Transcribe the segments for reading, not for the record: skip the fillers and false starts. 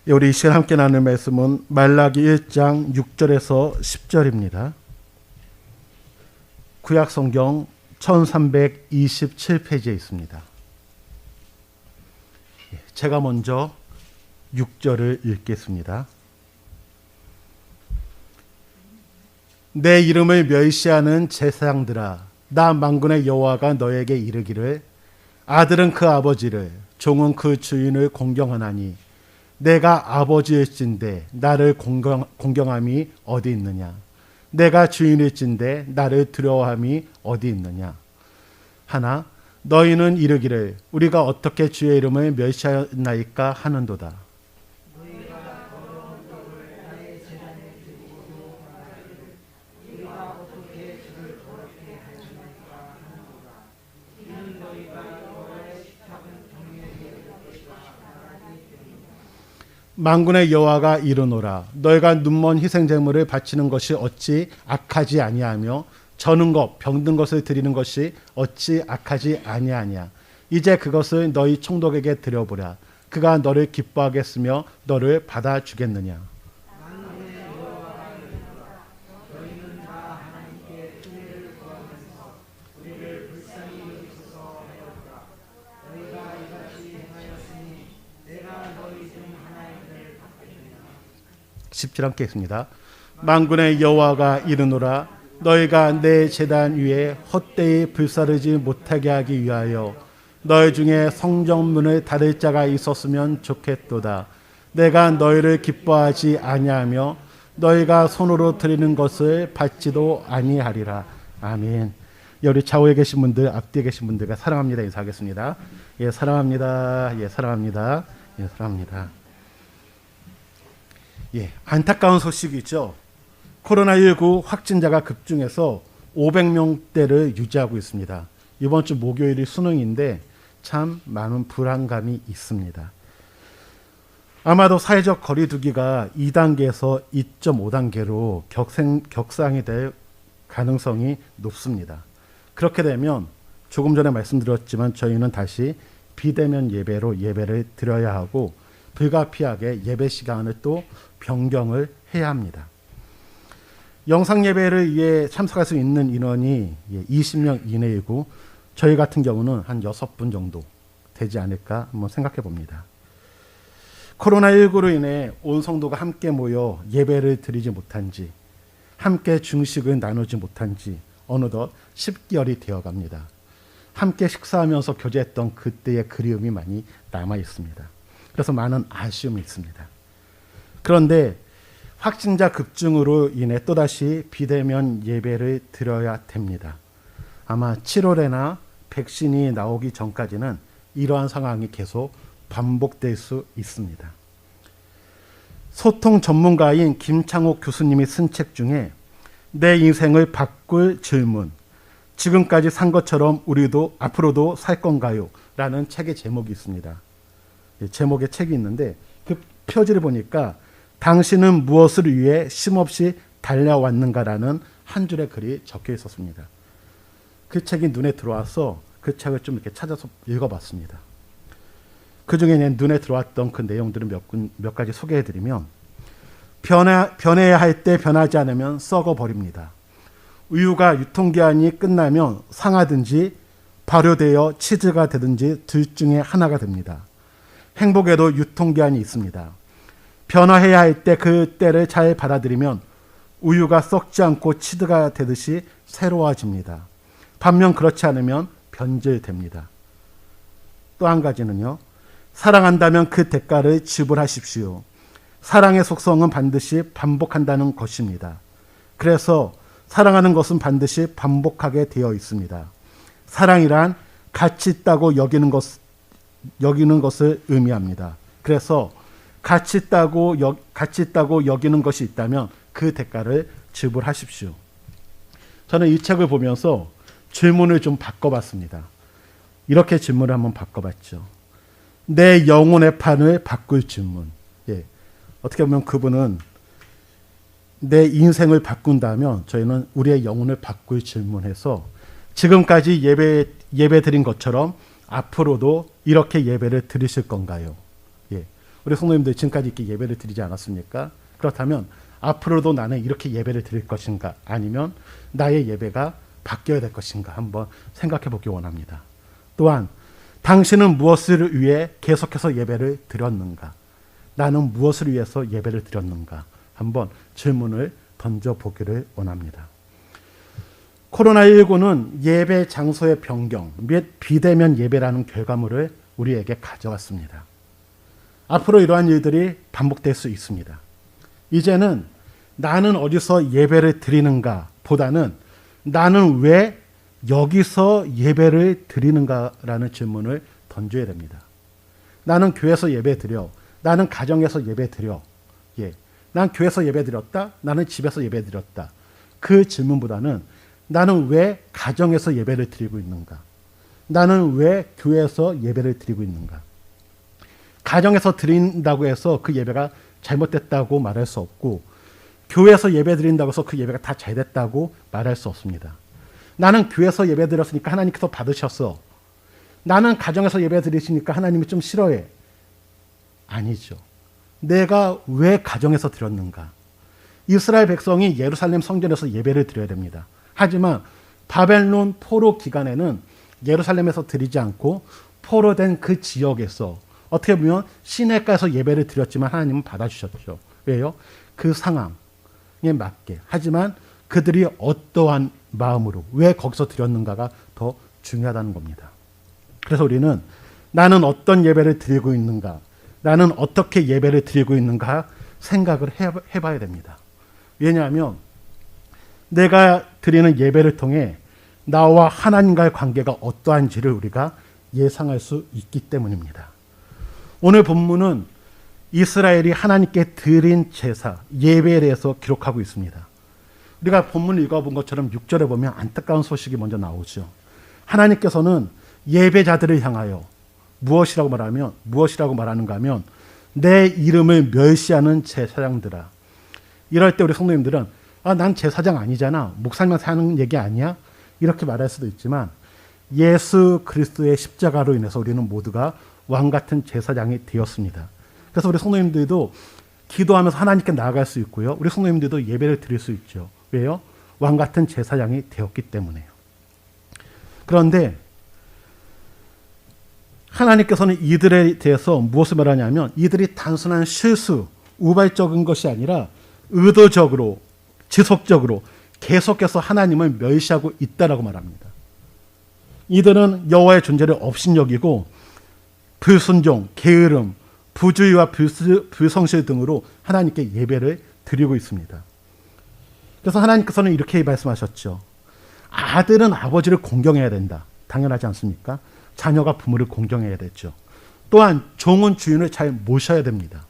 우리 이 시간 함께 나눌 말씀은 말라기 1장 6절에서 10절입니다. 구약 성경 1327페이지에 있습니다. 제가 먼저 6절을 읽겠습니다. 내 이름을 멸시하는 제사장들아, 나 만군의 여호와가 너에게 이르기를 아들은 그 아버지를 종은 그 주인을 공경하나니 내가 아버지일진데 나를 공경함이 어디 있느냐? 내가 주인일진데 나를 두려워함이 어디 있느냐? 하나 너희는 이르기를 우리가 어떻게 주의 이름을 멸시하나이까 하는도다. 만군의 여호와가 이르노라 너희가 눈먼 희생 제물을 바치는 것이 어찌 악하지 아니하며 저는 것 병든 것을 드리는 것이 어찌 악하지 아니하냐. 이제 그것을 너희 총독에게 드려보라. 그가 너를 기뻐하겠으며 너를 받아주겠느냐. 쉽지 않겠습니다. 만군의 여호와가 이르노라 너희가 내 제단 위에 헛되이 불사르지 못하게 하기 위하여 너희 중에 성전문을 닫을 자가 있었으면 좋겠도다. 내가 너희를 기뻐하지 아니하며 너희가 손으로 드리는 것을 받지도 아니하리라. 아멘. 우리 좌우에 계신 분들, 앞뒤에 계신 분들과 사랑합니다 인사하겠습니다. 예, 사랑합니다. 예, 사랑합니다. 예, 사랑합니다. 예, 안타까운 소식이 있죠. 코로나19 확진자가 급증해서 500명대를 유지하고 있습니다. 이번 주 목요일이 수능인데 참 많은 불안감이 있습니다. 아마도 사회적 거리두기가 2단계에서 2.5단계로 격상이 될 가능성이 높습니다. 그렇게 되면 조금 전에 말씀드렸지만 저희는 다시 비대면 예배로 예배를 드려야 하고 불가피하게 예배 시간을 또 변경을 해야 합니다. 영상 예배를 위해 참석할 수 있는 인원이 20명 이내이고 저희 같은 경우는 한 6분 정도 되지 않을까 한번 생각해 봅니다. 코로나19로 인해 온 성도가 함께 모여 예배를 드리지 못한 지, 함께 중식을 나누지 못한 지 어느덧 10개월이 되어갑니다. 함께 식사하면서 교제했던 그때의 그리움이 많이 남아 있습니다. 그래서 많은 아쉬움이 있습니다. 그런데 확진자 급증으로 인해 또다시 비대면 예배를 드려야 됩니다. 아마 7월에나 백신이 나오기 전까지는 이러한 상황이 계속 반복될 수 있습니다. 소통 전문가인 김창옥 교수님이 쓴 책 중에 내 인생을 바꿀 질문, 지금까지 산 것처럼 우리도 앞으로도 살 건가요? 라는 책의 제목이 있습니다. 제목의 책이 있는데 그 표지를 보니까 당신은 무엇을 위해 쉼없이 달려왔는가라는 한 줄의 글이 적혀 있었습니다. 그 책이 눈에 들어와서 그 책을 좀 이렇게 찾아서 읽어봤습니다. 그 중에 눈에 들어왔던 그 내용들을 몇 가지 소개해드리면 변해야 할 때 변하지 않으면 썩어버립니다. 우유가 유통기한이 끝나면 상하든지 발효되어 치즈가 되든지 둘 중에 하나가 됩니다. 행복에도 유통기한이 있습니다. 변화해야 할 때 그 때를 잘 받아들이면 우유가 썩지 않고 치즈가 되듯이 새로워집니다. 반면 그렇지 않으면 변질됩니다. 또 한 가지는요. 사랑한다면 그 대가를 지불하십시오. 사랑의 속성은 반드시 반복한다는 것입니다. 그래서 사랑하는 것은 반드시 반복하게 되어 있습니다. 사랑이란 가치 있다고 여기는 것을 의미합니다. 그래서 가치 있다고 여기는 것이 있다면 그 대가를 지불하십시오. 저는 이 책을 보면서 질문을 좀 바꿔봤습니다. 이렇게 질문을 한번 바꿔봤죠. 내 영혼의 판을 바꿀 질문. 예. 어떻게 보면 그분은 내 인생을 바꾼다면 저희는 우리의 영혼을 바꿀 질문해서 지금까지 예배 드린 것처럼 앞으로도 이렇게 예배를 드리실 건가요? 예. 우리 성도님들 지금까지 이렇게 예배를 드리지 않았습니까? 그렇다면 앞으로도 나는 이렇게 예배를 드릴 것인가, 아니면 나의 예배가 바뀌어야 될 것인가 한번 생각해 보기 원합니다. 또한 당신은 무엇을 위해 계속해서 예배를 드렸는가? 나는 무엇을 위해서 예배를 드렸는가? 한번 질문을 던져보기를 원합니다. 코로나19는 예배 장소의 변경 및 비대면 예배라는 결과물을 우리에게 가져왔습니다. 앞으로 이러한 일들이 반복될 수 있습니다. 이제는 나는 어디서 예배를 드리는가 보다는 나는 왜 여기서 예배를 드리는가라는 질문을 던져야 됩니다. 나는 교회에서 예배 드려. 나는 가정에서 예배 드려. 난 교회에서 예배 드렸다. 나는 집에서 예배 드렸다. 그 질문보다는 나는 왜 가정에서 예배를 드리고 있는가? 나는 왜 교회에서 예배를 드리고 있는가? 가정에서 드린다고 해서 그 예배가 잘못됐다고 말할 수 없고, 교회에서 예배 드린다고 해서 그 예배가 다 잘됐다고 말할 수 없습니다. 나는 교회에서 예배 드렸으니까 하나님께서 받으셨어. 나는 가정에서 예배 드리시니까 하나님이 좀 싫어해. 아니죠. 내가 왜 가정에서 드렸는가? 이스라엘 백성이 예루살렘 성전에서 예배를 드려야 됩니다. 하지만 바벨론 포로 기간에는 예루살렘에서 드리지 않고 포로된 그 지역에서 어떻게 보면 시내가에서 예배를 드렸지만 하나님은 받아주셨죠. 왜요? 그 상황에 맞게. 하지만 그들이 어떠한 마음으로 왜 거기서 드렸는가가 더 중요하다는 겁니다. 그래서 우리는 나는 어떤 예배를 드리고 있는가, 나는 어떻게 예배를 드리고 있는가 생각을 해봐야 됩니다. 왜냐하면 내가 드리는 예배를 통해 나와 하나님과의 관계가 어떠한지를 우리가 예상할 수 있기 때문입니다. 오늘 본문은 이스라엘이 하나님께 드린 제사, 예배에 대해서 기록하고 있습니다. 우리가 본문을 읽어본 것처럼 6절에 보면 안타까운 소식이 먼저 나오죠. 하나님께서는 예배자들을 향하여 무엇이라고 말하는가 하면 내 이름을 멸시하는 제사장들아. 이럴 때 우리 성도님들은 난 제사장 아니잖아. 목사님만 하는 얘기 아니야? 이렇게 말할 수도 있지만 예수 그리스도의 십자가로 인해서 우리는 모두가 왕같은 제사장이 되었습니다. 그래서 우리 성도님들도 기도하면서 하나님께 나아갈 수 있고요. 우리 성도님들도 예배를 드릴 수 있죠. 왜요? 왕같은 제사장이 되었기 때문에요. 그런데 하나님께서는 이들에 대해서 무엇을 말하냐면 이들이 단순한 실수, 우발적인 것이 아니라 의도적으로, 지속적으로 계속해서 하나님을 멸시하고 있다라고 말합니다. 이들은 여호와의 존재를 업신여기고 불순종, 게으름, 부주의와 불성실 등으로 하나님께 예배를 드리고 있습니다. 그래서 하나님께서는 이렇게 말씀하셨죠. 아들은 아버지를 공경해야 된다. 당연하지 않습니까? 자녀가 부모를 공경해야 되죠. 또한 종은 주인을 잘 모셔야 됩니다.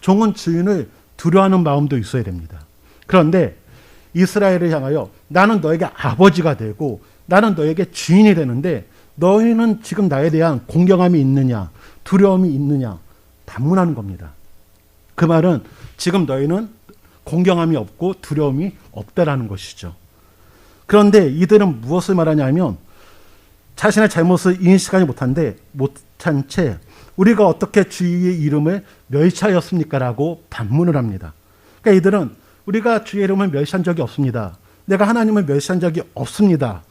종은 주인을 두려워하는 마음도 있어야 됩니다. 그런데 이스라엘을 향하여 나는 너에게 아버지가 되고 나는 너에게 주인이 되는데 너희는 지금 나에 대한 공경함이 있느냐, 두려움이 있느냐 반문하는 겁니다. 그 말은 지금 너희는 공경함이 없고 두려움이 없다라는 것이죠. 그런데 이들은 무엇을 말하냐면 자신의 잘못을 인식하지 못한 채 우리가 어떻게 주의 이름을 멸시하였습니까? 라고 반문을 합니다. 그러니까 이들은 우리가 주의 이름을 멸시한 적이 없습니다. 내가 하나님을 멸시한 적이 없습니다.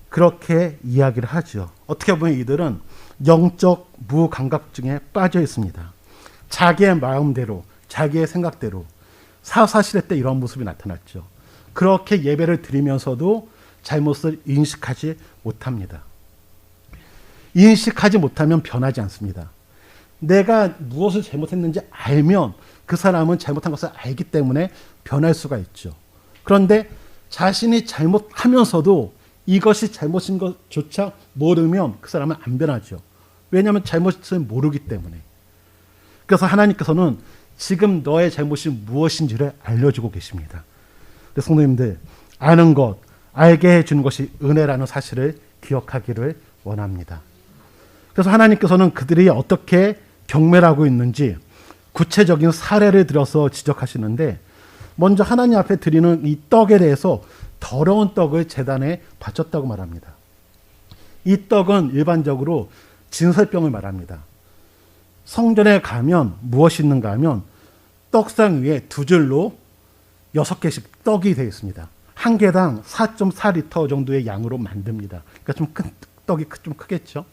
그렇게 이야기를 하죠. 어떻게 보면 이들은 영적 무감각증에 빠져 있습니다. 자기의 마음대로, 자기의 생각대로 사사시대 때 이런 모습이 나타났죠. 그렇게 예배를 드리면서도 잘못을 인식하지 못합니다. 인식하지 못하면 변하지 않습니다. 내가 무엇을 잘못했는지 알면 그 사람은 잘못한 것을 알기 때문에 변할 수가 있죠. 그런데 자신이 잘못하면서도 이것이 잘못인 것조차 모르면 그 사람은 안 변하죠. 왜냐하면 잘못을 모르기 때문에. 그래서 하나님께서는 지금 너의 잘못이 무엇인지를 알려주고 계십니다. 성도님들, 아는 것, 알게 해주는 것이 은혜라는 사실을 기억하기를 원합니다. 그래서 하나님께서는 그들이 어떻게 경멸하고 있는지 구체적인 사례를 들어서 지적하시는데, 먼저 하나님 앞에 드리는 이 떡에 대해서 더러운 떡을 제단에 바쳤다고 말합니다. 이 떡은 일반적으로 진설병을 말합니다. 성전에 가면 무엇이 있는가 하면 떡상 위에 두 줄로 6개씩 떡이 되어 있습니다. 한 개당 4.4리터 정도의 양으로 만듭니다. 그러니까 좀 큰 떡이 좀 크겠죠.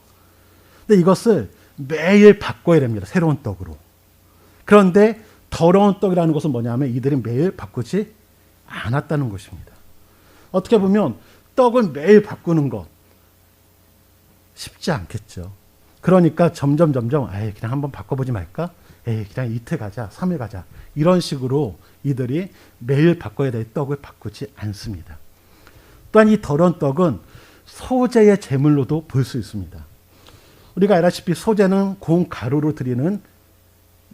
근데 이것을 매일 바꿔야 됩니다. 새로운 떡으로. 그런데 더러운 떡이라는 것은 뭐냐면 이들이 매일 바꾸지 않았다는 것입니다. 어떻게 보면 떡을 매일 바꾸는 것 쉽지 않겠죠. 그러니까 점점 그냥 한번 바꿔보지 말까? 그냥 이틀 가자, 3일 가자. 이런 식으로 이들이 매일 바꿔야 될 떡을 바꾸지 않습니다. 또한 이 더러운 떡은 소재의 제물로도 볼 수 있습니다. 우리가 알다시피 소재는 고운 가루로 드리는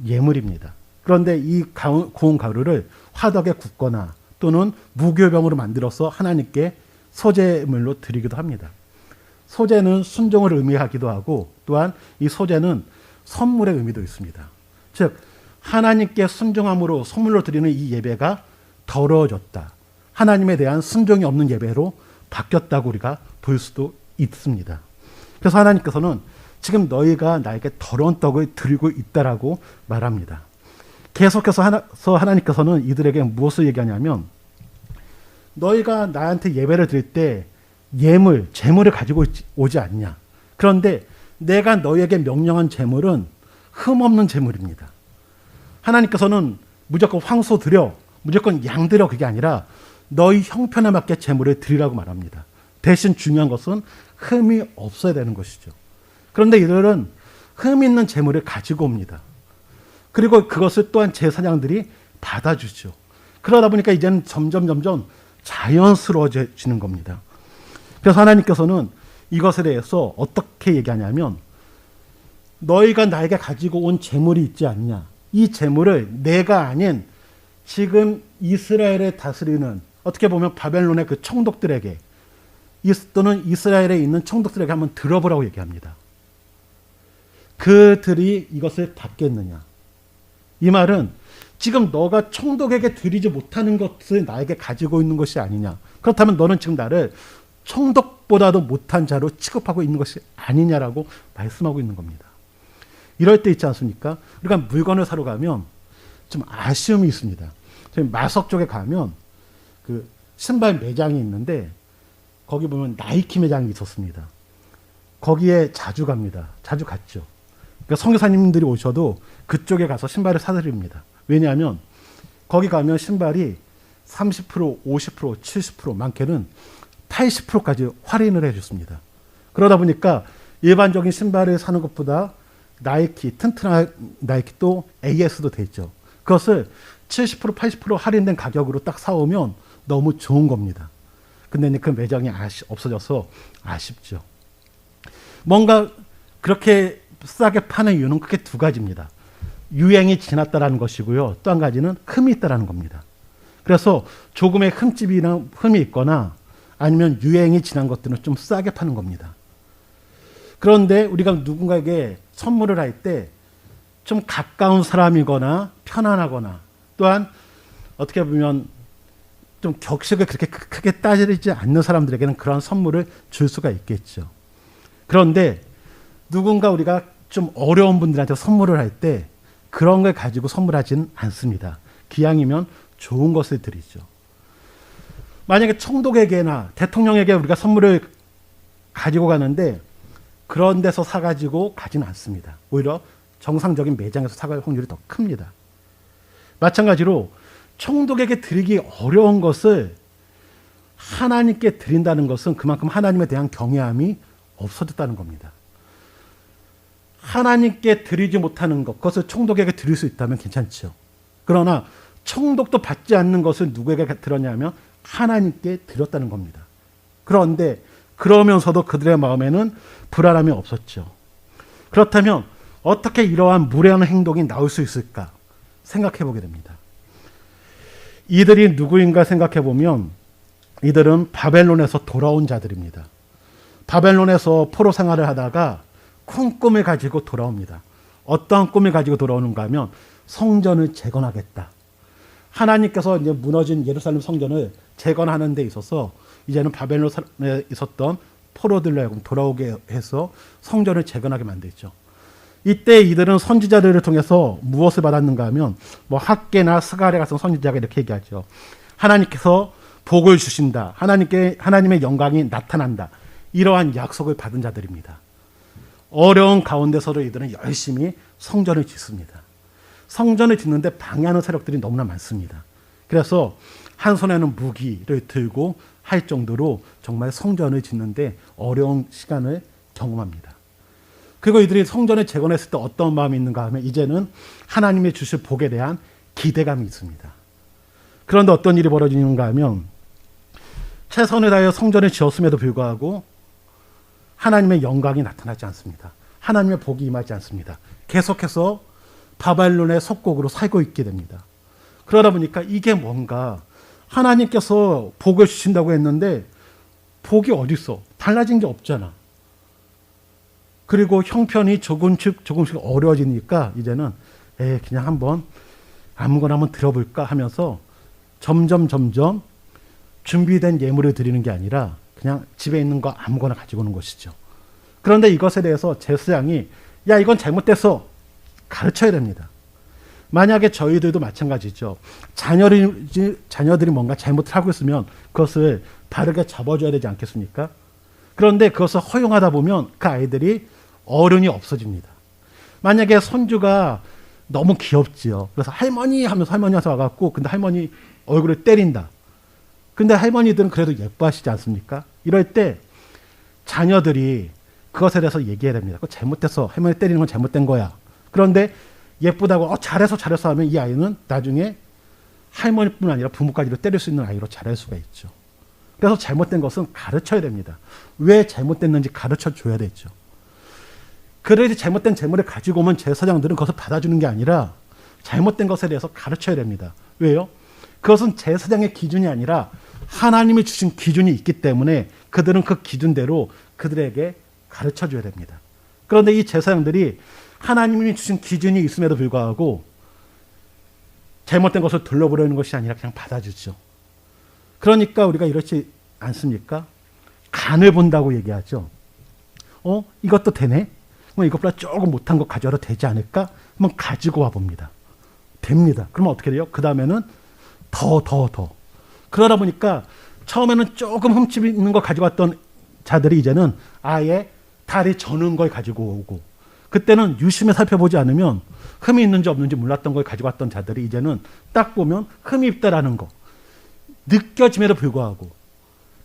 예물입니다. 그런데 이 고운 가루를 화덕에 굽거나 또는 무교병으로 만들어서 하나님께 소재물로 드리기도 합니다. 소재는 순종을 의미하기도 하고 또한 이 소재는 선물의 의미도 있습니다. 즉 하나님께 순종함으로 선물로 드리는 이 예배가 더러워졌다. 하나님에 대한 순종이 없는 예배로 바뀌었다고 우리가 볼 수도 있습니다. 그래서 하나님께서는 지금 너희가 나에게 더러운 떡을 드리고 있다라고 말합니다. 계속해서 하나님께서는 이들에게 무엇을 얘기하냐면 너희가 나한테 예배를 드릴 때 재물을 가지고 오지 않냐. 그런데 내가 너희에게 명령한 재물은 흠없는 재물입니다. 하나님께서는 무조건 황소 드려, 무조건 양 드려 그게 아니라 너희 형편에 맞게 재물을 드리라고 말합니다. 대신 중요한 것은 흠이 없어야 되는 것이죠. 그런데 이들은 흠 있는 재물을 가지고 옵니다. 그리고 그것을 또한 제사장들이 받아주죠. 그러다 보니까 이제는 점점 자연스러워지는 겁니다. 그래서 하나님께서는 이것에 대해서 어떻게 얘기하냐면 너희가 나에게 가지고 온 재물이 있지 않냐. 이 재물을 내가 아닌 지금 이스라엘을 다스리는 어떻게 보면 바벨론의 그 총독들에게 또는 이스라엘에 있는 총독들에게 한번 들어보라고 얘기합니다. 그들이 이것을 받겠느냐. 이 말은 지금 너가 총독에게 드리지 못하는 것을 나에게 가지고 있는 것이 아니냐. 그렇다면 너는 지금 나를 총독보다도 못한 자로 취급하고 있는 것이 아니냐라고 말씀하고 있는 겁니다. 이럴 때 있지 않습니까? 우리가 물건을 사러 가면 좀 아쉬움이 있습니다. 저희 마석 쪽에 가면 그 신발 매장이 있는데 거기 보면 나이키 매장이 있었습니다. 거기에 자주 갑니다. 자주 갔죠. 그러니까 선교사님들이 오셔도 그쪽에 가서 신발을 사드립니다. 왜냐하면 거기 가면 신발이 30%, 50%, 70%, 많게는 80%까지 할인을 해줬습니다. 그러다 보니까 일반적인 신발을 사는 것보다 나이키, 튼튼한 나이키 또 AS도 돼 있죠. 그것을 70%, 80% 할인된 가격으로 딱 사오면 너무 좋은 겁니다. 근데 그 매장이 없어져서 아쉽죠. 뭔가 그렇게 싸게 파는 이유는 크게 두 가지입니다. 유행이 지났다라는 것이고요. 또 한 가지는 흠이 있다라는 겁니다. 그래서 조금의 흠이 있거나 아니면 유행이 지난 것들은 좀 싸게 파는 겁니다. 그런데 우리가 누군가에게 선물을 할 때 좀 가까운 사람이거나 편안하거나 또한 어떻게 보면 좀 격식을 그렇게 크게 따지지 않는 사람들에게는 그런 선물을 줄 수가 있겠죠. 그런데 누군가 우리가 좀 어려운 분들한테 선물을 할 때 그런 걸 가지고 선물하지는 않습니다. 기왕이면 좋은 것을 드리죠. 만약에 총독에게나 대통령에게 우리가 선물을 가지고 가는데 그런 데서 사가지고 가지는 않습니다. 오히려 정상적인 매장에서 사갈 확률이 더 큽니다. 마찬가지로 총독에게 드리기 어려운 것을 하나님께 드린다는 것은 그만큼 하나님에 대한 경외함이 없어졌다는 겁니다. 하나님께 드리지 못하는 것, 그것을 총독에게 드릴 수 있다면 괜찮죠. 그러나 총독도 받지 않는 것을 누구에게 드렸냐면 하나님께 드렸다는 겁니다. 그런데 그러면서도 그들의 마음에는 불안함이 없었죠. 그렇다면 어떻게 이러한 무례한 행동이 나올 수 있을까 생각해 보게 됩니다. 이들이 누구인가 생각해 보면 이들은 바벨론에서 돌아온 자들입니다. 바벨론에서 포로 생활을 하다가 큰 꿈을 가지고 돌아옵니다. 어떠한 꿈을 가지고 돌아오는가 하면 성전을 재건하겠다. 하나님께서 이제 무너진 예루살렘 성전을 재건하는 데 있어서 이제는 바벨론에 있었던 포로들로 하여금 돌아오게 해서 성전을 재건하게 만들죠. 이때 이들은 선지자들을 통해서 무엇을 받았는가 하면 뭐 학개나 스가랴 같은 선지자가 이렇게 얘기하죠. 하나님께서 복을 주신다. 하나님의 영광이 나타난다. 이러한 약속을 받은 자들입니다. 어려운 가운데서도 이들은 열심히 성전을 짓습니다. 성전을 짓는데 방해하는 세력들이 너무나 많습니다. 그래서 한 손에는 무기를 들고 할 정도로 정말 성전을 짓는데 어려운 시간을 경험합니다. 그리고 이들이 성전을 재건했을 때 어떤 마음이 있는가 하면 이제는 하나님의 주실 복에 대한 기대감이 있습니다. 그런데 어떤 일이 벌어지는가 하면 최선을 다하여 성전을 지었음에도 불구하고 하나님의 영광이 나타나지 않습니다. 하나님의 복이 임하지 않습니다. 계속해서 바벨론의 속국으로 살고 있게 됩니다. 그러다 보니까 이게 뭔가 하나님께서 복을 주신다고 했는데 복이 어디 있어? 달라진 게 없잖아. 그리고 형편이 조금씩 어려워지니까 이제는 그냥 한번 아무거나 한번 들어볼까 하면서 점점 준비된 예물을 드리는 게 아니라 그냥 집에 있는 거 아무거나 가지고 오는 것이죠. 그런데 이것에 대해서 제사장이 야 이건 잘못됐어 가르쳐야 됩니다. 만약에 저희들도 마찬가지죠. 자녀들이 뭔가 잘못을 하고 있으면 그것을 바르게 잡아줘야 되지 않겠습니까? 그런데 그것을 허용하다 보면 그 아이들이 어른이 없어집니다. 만약에 손주가 너무 귀엽지요. 그래서 할머니 하면서 할머니 와서 와갖고 근데 할머니 얼굴을 때린다. 근데 할머니들은 그래도 예뻐하시지 않습니까? 이럴 때 자녀들이 그것에 대해서 얘기해야 됩니다. 그거 잘못됐어. 할머니 때리는 건 잘못된 거야. 그런데 예쁘다고 잘했어 하면 이 아이는 나중에 할머니뿐 아니라 부모까지도 때릴 수 있는 아이로 자랄 수가 있죠. 그래서 잘못된 것은 가르쳐야 됩니다. 왜 잘못됐는지 가르쳐 줘야 되죠. 그래야지 잘못된 재물을 가지고 오면 제사장들은 그것을 받아주는 게 아니라 잘못된 것에 대해서 가르쳐야 됩니다. 왜요? 그것은 제사장의 기준이 아니라 하나님이 주신 기준이 있기 때문에 그들은 그 기준대로 그들에게 가르쳐 줘야 됩니다. 그런데 이 제사장들이 하나님이 주신 기준이 있음에도 불구하고 잘못된 것을 돌려보려는 것이 아니라 그냥 받아주죠. 그러니까 우리가 이렇지 않습니까? 간을 본다고 얘기하죠. 이것도 되네? 이것보다 조금 못한 거 가져와도 되지 않을까? 한번 가지고 와 봅니다. 됩니다. 그러면 어떻게 돼요? 그 다음에는 더. 그러다 보니까 처음에는 조금 흠집 있는 거 가지고 왔던 자들이 이제는 아예 다리 저는 걸 가지고 오고 그때는 유심히 살펴보지 않으면 흠이 있는지 없는지 몰랐던 걸 가지고 왔던 자들이 이제는 딱 보면 흠이 있다라는 거 느껴짐에도 불구하고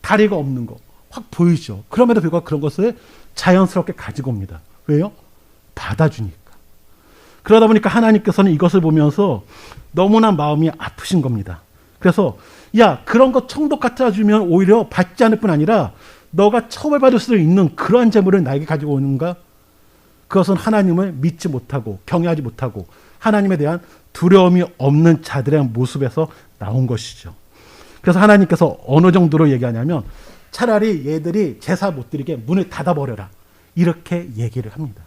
다리가 없는 거 확 보이죠. 그럼에도 불구하고 그런 것을 자연스럽게 가지고 옵니다. 왜요? 받아주니까. 그러다 보니까 하나님께서는 이것을 보면서 너무나 마음이 아프신 겁니다. 그래서 야 그런 거 청독 갖다 주면 오히려 받지 않을 뿐 아니라 너가 처벌받을 수도 있는 그러한 재물을 나에게 가지고 오는가? 그것은 하나님을 믿지 못하고 경외하지 못하고 하나님에 대한 두려움이 없는 자들의 모습에서 나온 것이죠. 그래서 하나님께서 어느 정도로 얘기하냐면 차라리 얘들이 제사 못 드리게 문을 닫아버려라. 이렇게 얘기를 합니다.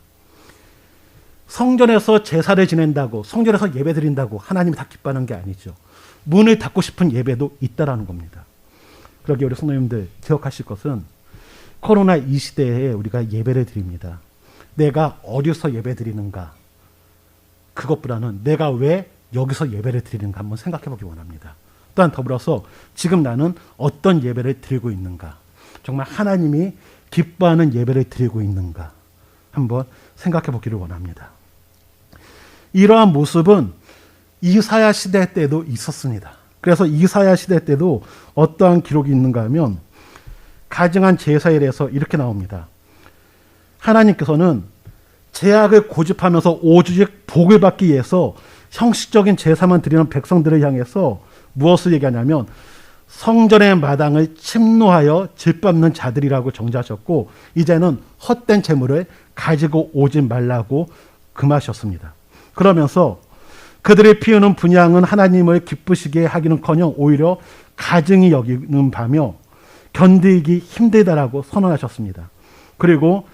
성전에서 제사를 지낸다고 성전에서 예배 드린다고 하나님이 다 기뻐하는 게 아니죠. 문을 닫고 싶은 예배도 있다라는 겁니다. 그러기에 우리 성도님들 기억하실 것은 코로나 이 시대에 우리가 예배를 드립니다. 내가 어디서 예배 드리는가 그것보다는 내가 왜 여기서 예배를 드리는가 한번 생각해 보기 원합니다. 또한 더불어서 지금 나는 어떤 예배를 드리고 있는가 정말 하나님이 기뻐하는 예배를 드리고 있는가 한번 생각해 보기를 원합니다. 이러한 모습은 이사야 시대 때도 있었습니다. 그래서 이사야 시대 때도 어떠한 기록이 있는가 하면 가증한 제사에 대해서 이렇게 나옵니다. 하나님께서는 제약을 고집하면서 오직 복을 받기 위해서 형식적인 제사만 드리는 백성들을 향해서 무엇을 얘기하냐면 성전의 마당을 침노하여 질밟는 자들이라고 정죄하셨고 이제는 헛된 재물을 가지고 오지 말라고 금하셨습니다. 그러면서 그들이 피우는 분향은 하나님을 기쁘시게 하기는커녕 오히려 가증히 여기는 바며 견디기 힘들다라고 선언하셨습니다. 그리고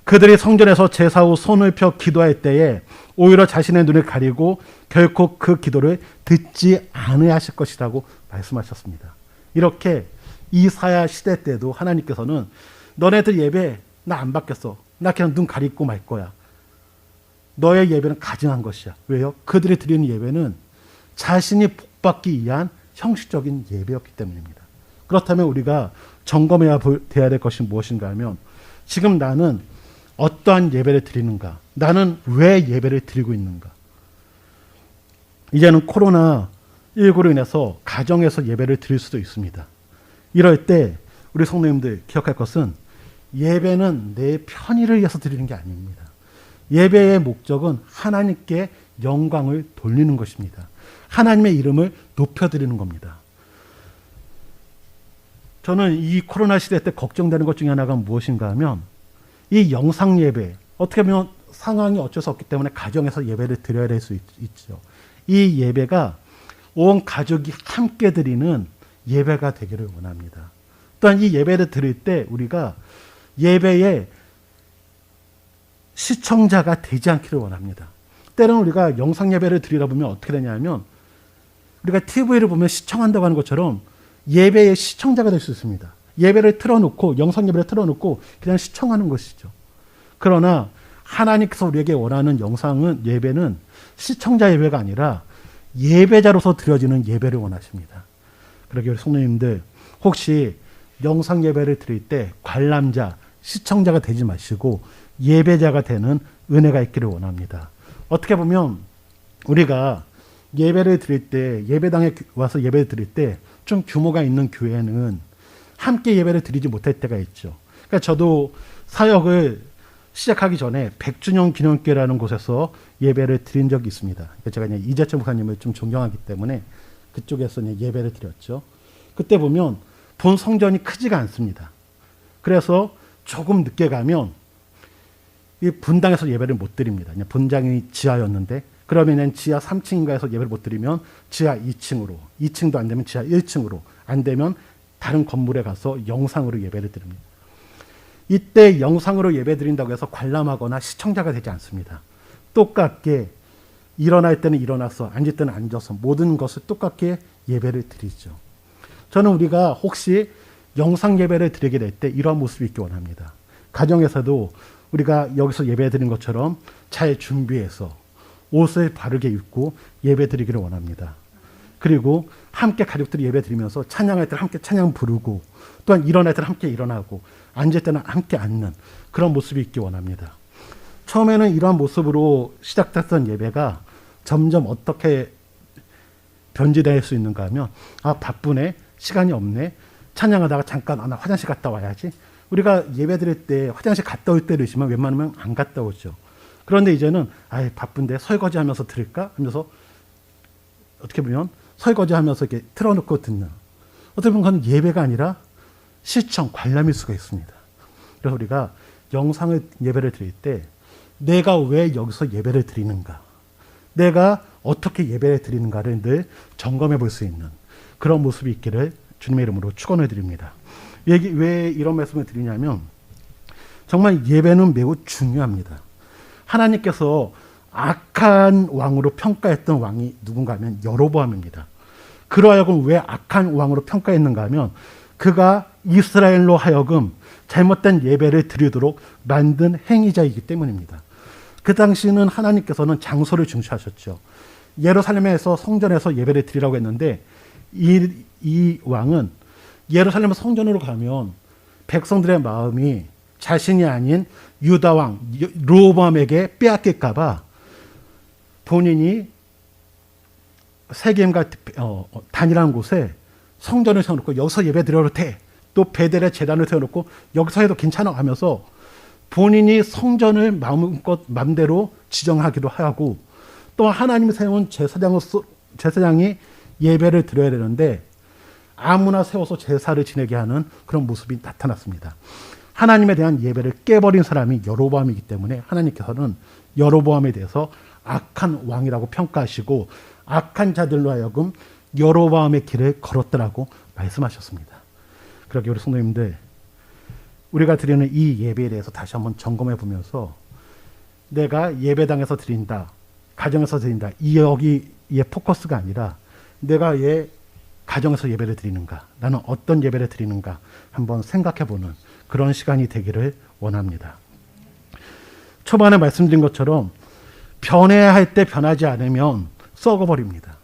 그들이 성전에서 제사 후 손을 펴 기도할 때에 오히려 자신의 눈을 가리고 결코 그 기도를 듣지 않으실 것이라고 말씀하셨습니다. 이렇게 이사야 시대 때도 하나님께서는 너네들 예배 나 안 받겠어. 나 그냥 눈 가리고 말 거야. 너의 예배는 가증한 것이야. 왜요? 그들이 드리는 예배는 자신이 복받기 위한 형식적인 예배였기 때문입니다. 그렇다면 우리가 점검해야 돼야 될 것이 무엇인가 하면 지금 나는 어떠한 예배를 드리는가? 나는 왜 예배를 드리고 있는가? 이제는 코로나19로 인해서 가정에서 예배를 드릴 수도 있습니다. 이럴 때 우리 성도님들 기억할 것은 예배는 내 편의를 위해서 드리는 게 아닙니다. 예배의 목적은 하나님께 영광을 돌리는 것입니다. 하나님의 이름을 높여드리는 겁니다. 저는 이 코로나 시대 때 걱정되는 것 중에 하나가 무엇인가 하면 이 영상 예배, 어떻게 보면 상황이 어쩔 수 없기 때문에 가정에서 예배를 드려야 될 수 있죠. 이 예배가 온 가족이 함께 드리는 예배가 되기를 원합니다. 또한 이 예배를 드릴 때 우리가 예배의 시청자가 되지 않기를 원합니다. 때로는 우리가 영상 예배를 드리다 보면 어떻게 되냐면 우리가 TV를 보면 시청한다고 하는 것처럼 예배의 시청자가 될 수 있습니다. 예배를 틀어놓고 영상 예배를 틀어놓고 그냥 시청하는 것이죠. 그러나 하나님께서 우리에게 원하는 예배는 시청자 예배가 아니라 예배자로서 드려지는 예배를 원하십니다. 그러기 위해 성도님들 혹시 영상 예배를 드릴 때 관람자, 시청자가 되지 마시고 예배자가 되는 은혜가 있기를 원합니다. 어떻게 보면 우리가 예배를 드릴 때, 예배당에 와서 예배를 드릴 때 좀 규모가 있는 교회는 함께 예배를 드리지 못할 때가 있죠. 그러니까 저도 사역을 시작하기 전에 100주년 기념교회라는 곳에서 예배를 드린 적이 있습니다. 제가 이재철 목사님을 좀 존경하기 때문에 그쪽에서 예배를 드렸죠. 그때 보면 본 성전이 크지가 않습니다. 그래서 조금 늦게 가면 이 분당에서 예배를 못 드립니다. 분당이 지하였는데 그러면 지하 3층인가에서 예배를 못 드리면 지하 2층으로, 2층도 안 되면 지하 1층으로, 안 되면 다른 건물에 가서 영상으로 예배를 드립니다. 이때 영상으로 예배 드린다고 해서 관람하거나 시청자가 되지 않습니다. 똑같게 일어날 때는 일어나서 앉을 때는 앉아서 모든 것을 똑같게 예배를 드리죠. 저는 우리가 혹시 영상 예배를 드리게 될 때 이러한 모습이 있기 원합니다. 가정에서도 우리가 여기서 예배 드린 것처럼 잘 준비해서 옷을 바르게 입고 예배 드리기를 원합니다. 그리고 함께 가족들이 예배 드리면서 찬양할 때 함께 찬양 부르고 또한 일어날 때는 함께 일어나고 앉을 때는 함께 앉는 그런 모습이 있기 원합니다. 처음에는 이러한 모습으로 시작됐던 예배가 점점 어떻게 변질될 수 있는가 하면 바쁘네, 시간이 없네, 찬양하다가 잠깐 나 화장실 갔다 와야지. 우리가 예배 드릴 때 화장실 갔다 올 때도 있지만 웬만하면 안 갔다 오죠. 그런데 이제는 바쁜데 설거지 하면서 들을까 하면서 어떻게 보면 설거지 하면서 이렇게 틀어놓고 듣는, 어떻게 보면 그건 예배가 아니라 시청, 관람일 수가 있습니다. 그래서 우리가 영상을 예배를 드릴 때 내가 왜 여기서 예배를 드리는가, 내가 어떻게 예배를 드리는가를 늘 점검해 볼 수 있는 그런 모습이 있기를 주님의 이름으로 축원을 드립니다. 왜 이런 말씀을 드리냐면 정말 예배는 매우 중요합니다. 하나님께서 악한 왕으로 평가했던 왕이 누군가 하면 여로보암입니다. 그러하여금 왜 악한 왕으로 평가했는가 하면 그가 이스라엘로 하여금 잘못된 예배를 드리도록 만든 행위자이기 때문입니다. 그 당시는 하나님께서는 장소를 중시하셨죠. 예루살렘에서 성전에서 예배를 드리라고 했는데 이 왕은 예루살렘 성전으로 가면 백성들의 마음이 자신이 아닌 유다왕 르호보암에게 빼앗길까 봐 본인이 세겜과 단이라는 곳에 성전을 세워놓고 여기서 예배 드려도 돼. 또 베델에 제단을 세워놓고 여기서 해도 괜찮아 하면서 본인이 성전을 마음대로 지정하기도 하고 또 하나님이 세운 제사장이 예배를 드려야 되는데 아무나 세워서 제사를 지내게 하는 그런 모습이 나타났습니다. 하나님에 대한 예배를 깨버린 사람이 여로보암이기 때문에 하나님께서는 여로보암에 대해서 악한 왕이라고 평가하시고 악한 자들로 하여금 여로보암의 길을 걸었더라고 말씀하셨습니다. 그러기 우리 성도님들 우리가 드리는 이 예배에 대해서 다시 한번 점검해 보면서 내가 예배당에서 드린다, 가정에서 드린다, 여기에 포커스가 아니라 내가 가정에서 예배를 드리는가, 나는 어떤 예배를 드리는가 한번 생각해 보는 그런 시간이 되기를 원합니다. 초반에 말씀드린 것처럼 변해야 할 때 변하지 않으면 썩어버립니다.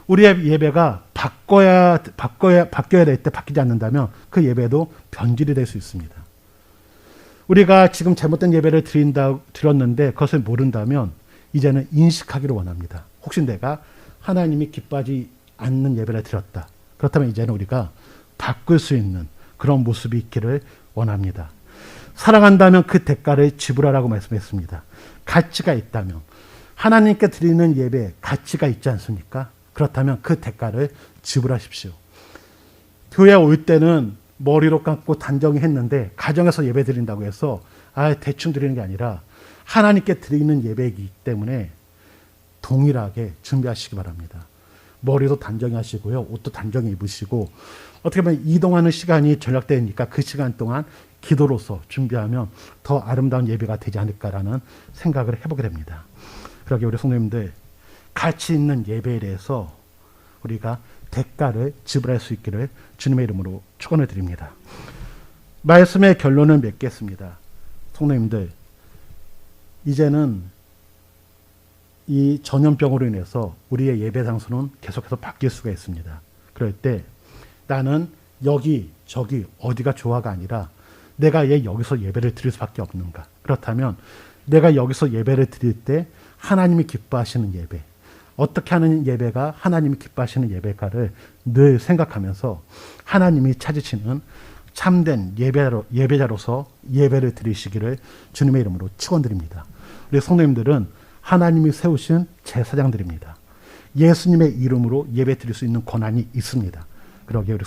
우리의 예배가 바뀌어야 될 때 바뀌지 않는다면 그 예배도 변질이 될 수 있습니다. 우리가 지금 잘못된 예배를 드렸는데 그것을 모른다면 이제는 인식하기를 원합니다. 혹시 내가 하나님이 기뻐하지 않는 예배를 드렸다. 그렇다면 이제는 우리가 바꿀 수 있는 그런 모습이 있기를 원합니다. 사랑한다면 그 대가를 지불하라고 말씀했습니다. 가치가 있다면 하나님께 드리는 예배에 가치가 있지 않습니까? 그렇다면 그 대가를 지불하십시오. 교회 올 때는 머리로 감고 단정히 했는데 가정에서 예배 드린다고 해서 대충 드리는 게 아니라 하나님께 드리는 예배이기 때문에 동일하게 준비하시기 바랍니다. 머리도 단정히 하시고요. 옷도 단정히 입으시고 어떻게 보면 이동하는 시간이 절약되니까 그 시간 동안 기도로서 준비하면 더 아름다운 예배가 되지 않을까라는 생각을 해보게 됩니다. 그러게 우리 성도님들 가치 있는 예배에 대해서 우리가 대가를 지불할 수 있기를 주님의 이름으로 축원을 드립니다. 말씀의 결론을 맺겠습니다. 성도님들 이제는 이 전염병으로 인해서 우리의 예배 장소는 계속해서 바뀔 수가 있습니다. 그럴 때 나는 여기 저기 어디가 좋아가 아니라 내가 여기서 예배를 드릴 수밖에 없는가. 그렇다면 내가 여기서 예배를 드릴 때 하나님이 기뻐하시는 예배, 어떻게 하는 예배가 하나님이 기뻐하시는 예배가를 늘 생각하면서 하나님이 찾으시는 참된 예배자로서 예배를 드리시기를 주님의 이름으로 축원드립니다. 우리 성도님들은 하나님이 세우신 제사장들입니다. 예수님의 이름으로 예배 드릴 수 있는 권한이 있습니다. 그러기에 우리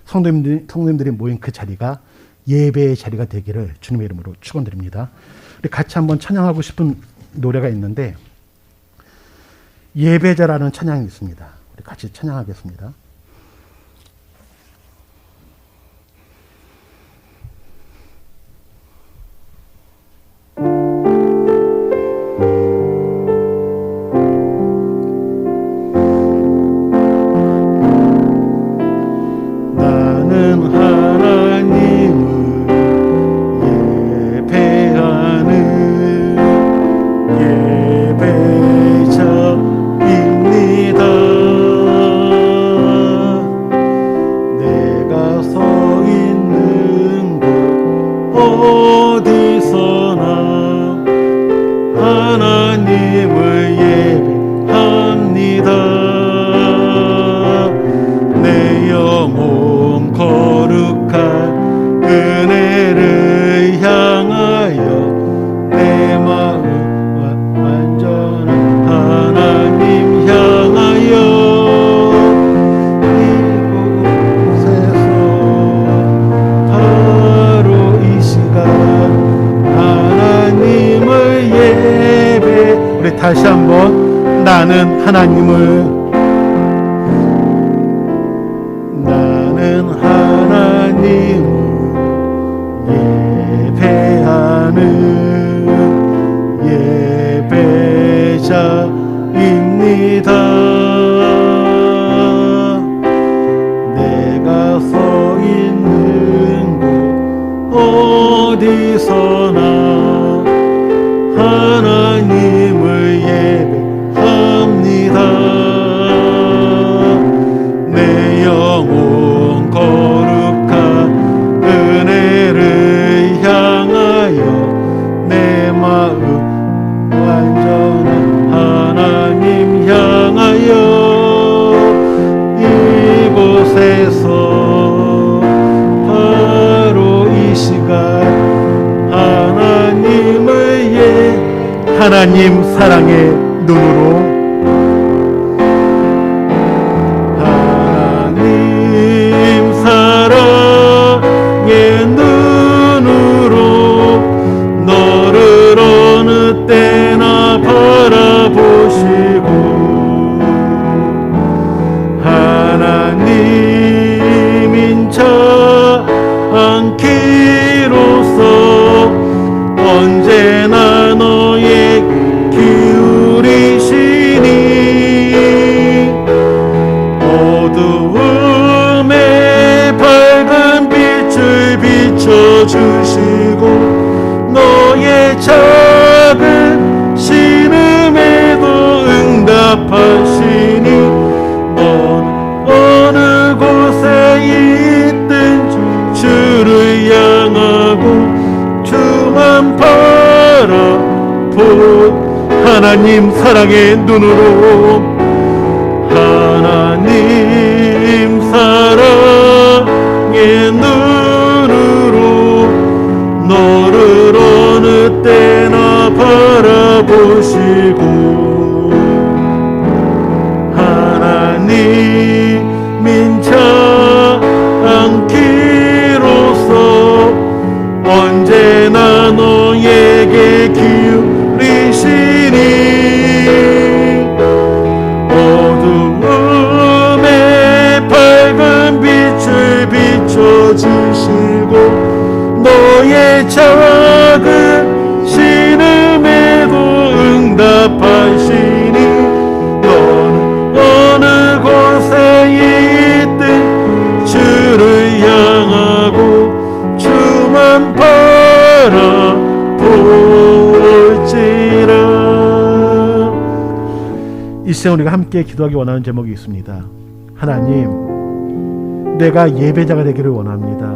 성도님들이 모인 그 자리가 예배의 자리가 되기를 주님의 이름으로 축원드립니다. 우리 같이 한번 찬양하고 싶은 노래가 있는데 예배자라는 찬양이 있습니다. 우리 같이 찬양하겠습니다. 다시 한번 나는 하나님을 예배하는 예배자입니다. 내가 서 있는 곳 어디서나 하나님을 예배합니다. 내 영혼 거룩한 은혜를 향하여 내 마음 완전한 하나님 향하여 이곳에서 바로 이 시간 하나님 사랑의 눈으로 하나님 사랑의 눈으로 너를 어느 때나 바라보시고 하나님인 자 않기로써 언제나 너의 기울이시니 어두움에 밝은 빛을 비춰주시고 너의 작은 시 응답하시니 넌 어느 곳에 있든지 주를 향하고 주만 바라보 하나님 사랑의 눈으로 하나님 사랑의 눈으로 너를 어느 때나 바라보시고 하나님인 자 않기로서 언제나 너에게 기울이시니 어두움에 밝은 빛을 비춰주시고 너의 작은 신음에도 응답하시니 너는 어느 곳에 있든 주를 향하고 주만 바라볼지라. 이 시간 우리가 함께 기도하기 원하는 제목이 있습니다. 하나님, 내가 예배자가 되기를 원합니다.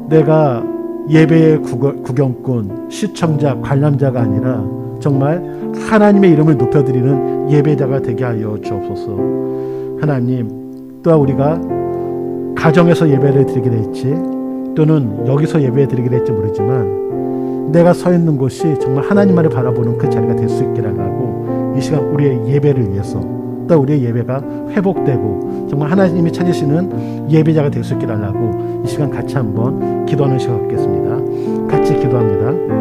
내가 예배의 구경꾼, 시청자, 관람자가 아니라 정말 하나님의 이름을 높여드리는 예배자가 되게 하여 주옵소서. 하나님, 또한 우리가 가정에서 예배를 드리게 될지 또는 여기서 예배 드리게 될지 모르지만 내가 서 있는 곳이 정말 하나님만을 바라보는 그 자리가 될 수 있게 하고 이 시간 우리의 예배를 위해서 또 우리의 예배가 회복되고 정말 하나님이 찾으시는 예배자가 될 수 있게 달라고 이 시간 같이 한번 기도하는 시간 갖겠습니다. 같이 기도합니다.